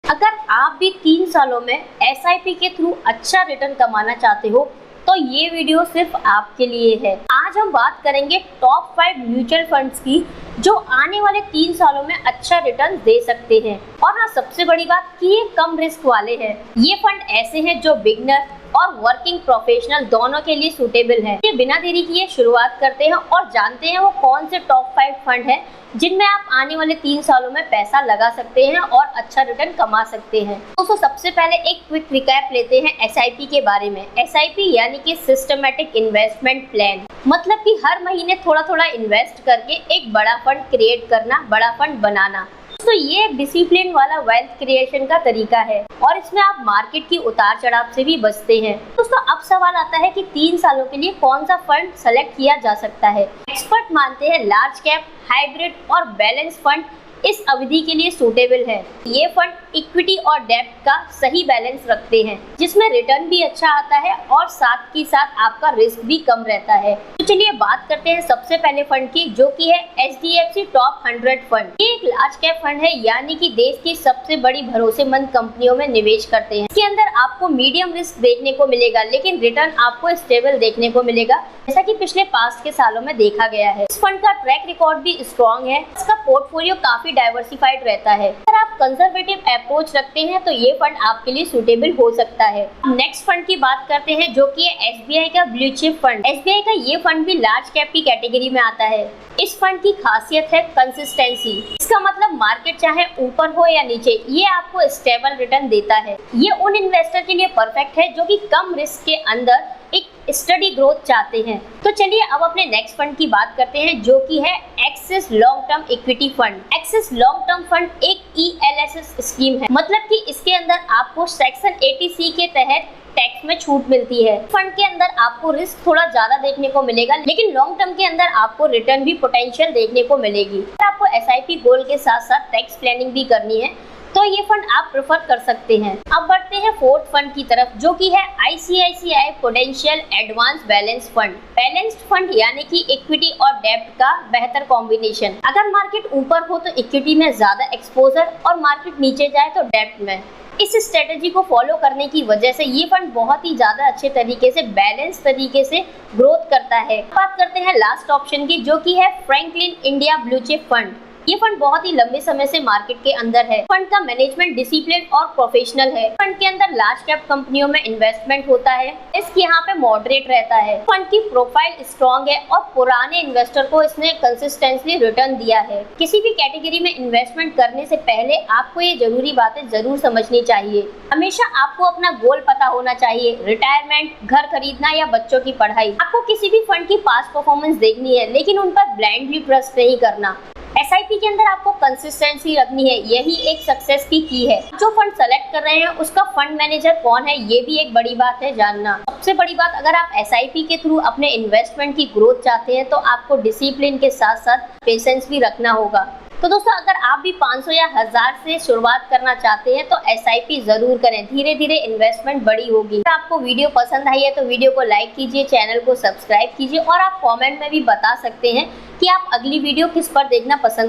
अगर आप भी 3 सालों में एसआईपी के थ्रू अच्छा रिटर्न कमाना चाहते हो तो ये वीडियो सिर्फ आपके लिए है। आज हम बात करेंगे टॉप 5 म्यूचुअल फंड्स की जो आने वाले 3 सालों में अच्छा रिटर्न दे सकते हैं। और हाँ, सबसे बड़ी बात कि ये कम रिस्क वाले हैं। ये फंड ऐसे हैं जो बिगनर और वर्किंग प्रोफेशनल दोनों के लिए सूटेबल है। ये बिना देरी किए शुरुआत करते हैं और जानते हैं वो कौन से टॉप 5 फंड हैं जिनमें आप आने वाले 3 सालों में पैसा लगा सकते हैं और अच्छा रिटर्न कमा सकते हैं। दोस्तों, सबसे पहले एक क्विक रिकैप लेते हैं एसआईपी के बारे में। एसआईपी यानी कि सिस्टमैटिक इन्वेस्टमेंट प्लान, मतलब कि हर महीने थोड़ा थोड़ा इन्वेस्ट करके एक बड़ा फंड क्रिएट करना, बड़ा फंड बनाना। तो ये एक डिसिप्लिन वाला वेल्थ क्रिएशन का तरीका है और इसमें आप मार्केट की उतार चढ़ाव से भी बचते हैं। दोस्तों, अब सवाल आता है कि 3 सालों के लिए कौन सा फंड सेलेक्ट किया जा सकता है। एक्सपर्ट मानते हैं लार्ज कैप, हाइब्रिड और बैलेंस फंड इस अवधि के लिए सूटेबल है। ये फंड इक्विटी और डेब्ट का सही बैलेंस रखते हैं जिसमें रिटर्न भी अच्छा आता है और साथ ही साथ आपका रिस्क भी कम रहता है। तो चलिए बात करते हैं सबसे पहले फंड की, जो कि है एचडीएफसी टॉप 100 फंड। ये एक लार्ज कैप फंड है, यानी कि देश की सबसे बड़ी भरोसेमंद कंपनियों में निवेश करते हैं। इसके अंदर आपको मीडियम रिस्क देखने को मिलेगा, लेकिन रिटर्न आपको स्टेबल देखने को मिलेगा, जैसा कि पिछले पास्ट के सालों में देखा गया है। इस फंड का ट्रैक रिकॉर्ड भी स्ट्रॉन्ग है। इसका पोर्टफोलियो काफी डाइवर्सिफाइड रहता है। अगर आप कंजर्वेटिव अप्रोच रखते हैं तो ये फंड आपके लिए सूटेबल हो सकता है। नेक्स्ट फंड की बात करते हैं, जो कि है एसबीआई का ब्लू चिप फंड। एसबीआई का ये फंड भी लार्ज कैप की कैटेगरी में आता है। इस फंड की खासियत है कंसिस्टेंसी। इसका मतलब मार्केट चाहे ऊपर हो या नीचे, ये आपको स्टेबल रिटर्न देता है। ये उन इन्वेस्टर के लिए परफेक्ट है जो कि कम रिस्क के अंदर एक स्टडी ग्रोथ चाहते हैं। तो चलिए अब अपने नेक्स्ट फंड की बात करते हैं, जो कि है axis long term equity fund. Axis long term fund एक ईएलएसएस स्कीम है, मतलब कि इसके अंदर आपको सेक्शन 80C के तहत टैक्स में छूट मिलती है। फंड के अंदर आपको रिस्क थोड़ा ज्यादा देखने को मिलेगा, लेकिन लॉन्ग टर्म के अंदर आपको रिटर्न भी पोटेंशियल देखने को मिलेगी। आपको एसआईपी गोल के साथ साथ टैक्स प्लानिंग भी करनी है तो ये फंड आप प्रेफर कर सकते हैं। अब बढ़ते हैं फोर्थ फंड की तरफ, जो कि है ICICI prudential advance balance fund. Balanced fund यानी कि इक्विटी और डेब्ट का बेहतर कॉम्बिनेशन। अगर मार्केट ऊपर हो तो इक्विटी में ज्यादा एक्सपोजर और मार्केट नीचे जाए तो डेब्ट में। इस स्ट्रेटेजी को फॉलो करने की वजह से ये फंड बहुत ही ज्यादा अच्छे तरीके से बैलेंस तरीके से ग्रोथ करता है। बात करते हैं लास्ट ऑप्शन की, जो कि है Franklin India blue chip fund. ये फंड बहुत ही लंबे समय से मार्केट के अंदर है। फंड का मैनेजमेंट डिसिप्लिन और प्रोफेशनल है। फंड के अंदर लार्ज कैप कंपनियों में इन्वेस्टमेंट होता है। इसके यहाँ पे मॉडरेट रहता है। फंड की प्रोफाइल स्ट्रॉन्ग है और पुराने इन्वेस्टर को इसने कंसिस्टेंटली रिटर्न दिया है। किसी भी कैटेगरी में इन्वेस्टमेंट करने से पहले आपको ये जरूरी बातें जरूर समझनी चाहिए। हमेशा आपको अपना गोल पता होना चाहिए, रिटायरमेंट, घर खरीदना या बच्चों की पढ़ाई। आपको किसी भी फंड की पास्ट परफॉर्मेंस देखनी है, लेकिन उन पर ब्लाइंडली ट्रस्ट नहीं करना। एसआईपी के अंदर आपको कंसिस्टेंसी रखनी है, यही एक सक्सेस की है। जो फंड सेलेक्ट कर रहे हैं उसका फंड मैनेजर कौन है, ये भी एक बड़ी बात है जानना। सबसे बड़ी बात, अगर आप एसआईपी के थ्रू अपने इन्वेस्टमेंट की ग्रोथ चाहते हैं तो आपको डिसिप्लिन के साथ साथ पेशेंस भी रखना होगा। तो दोस्तों, अगर आप भी 500 या 1000 से शुरुआत करना चाहते हैं तो एसआईपी जरूर करें। धीरे धीरे इन्वेस्टमेंट बड़ी होगी। अगर आपको वीडियो पसंद आई है तो वीडियो को लाइक कीजिए, चैनल को सब्सक्राइब कीजिए और आप कमेंट में भी बता सकते हैं कि आप अगली वीडियो किस पर देखना पसंद